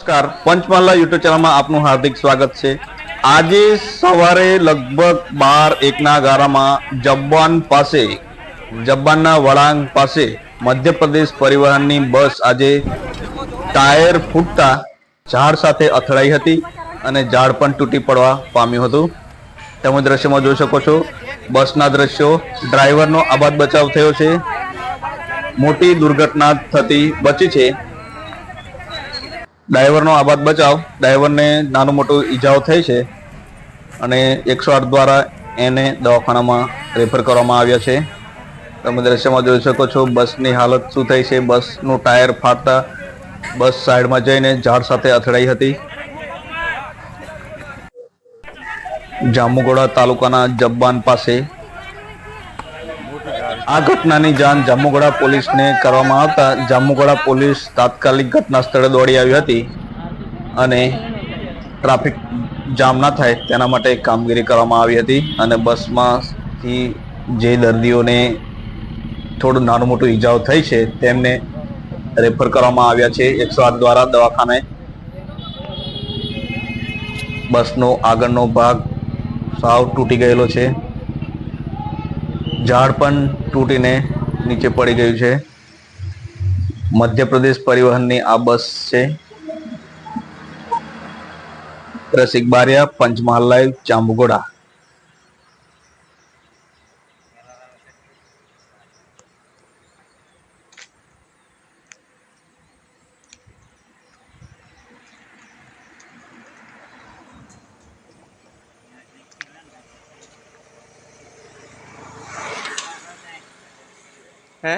નમસ્કાર, પંચમહાલા યુટ્યુબ ચેનલમાં આપનું હાર્દિક સ્વાગત છે। આજે સવારે લગભગ 12:01ના ગારામાં જબ્બાનના વળાંક પાસે મધ્યપ્રદેશ પરિવહનની બસ આજે ટાયર ફૂટતા ઝાડ સાથે અથડાઈ હતી અને ઝાડ પણ તૂટી પડવા પામ્યું હતું। તમે દ્રશ્યમાં જોઈ શકો છો, બસના દ્રશ્યો। ડ્રાઈવરનો આબાદ બચાવ થયો છે, મોટી દુર્ઘટના થતી બચી છે। ડ્રાઈવરનો આબાદ બચાવ, ડ્રાઈવરને નાનું મોટું ઈજાઓ થઈ છે અને 108 દ્વારા એને દવાખાનામાં રેફર કરવામાં આવ્યા છે। તમે દ્રશ્યમાં જોઈ શકો છો બસની હાલત શું થઈ છે। બસનું ટાયર ફાટતા બસ સાઈડમાં જઈને ઝાડ સાથે અથડાઈ હતી। જાંબુઘોડા તાલુકાના જબ્બાન પાસે આ ઘટનાની જાણ જાંબુઘોડા પોલીસને કરવામાં આવતા જાંબુઘોડા પોલીસ તાત્કાલિક ઘટના સ્થળે દોડી આવી હતી અને ટ્રાફિક જામ ના થાય તેના માટે કામગીરી કરવામાં આવી હતી અને બસમાંથી જે દર્દીઓને થોડું નાનું મોટું ઈજાઓ થઈ છે તેમને રેફર કરવામાં આવ્યા છે 108 દ્વારા દવાખાને। બસનો આગળનો ભાગ સાવ તૂટી ગયેલો છે, ઝાડ પણ તૂટીને નીચે પડી ગયું છે। મધ્યપ્રદેશ પરિવહનની આ બસ છે। રસિક બારિયા, પંચમહાલ લાઈવ, જાંબુઘોડા। है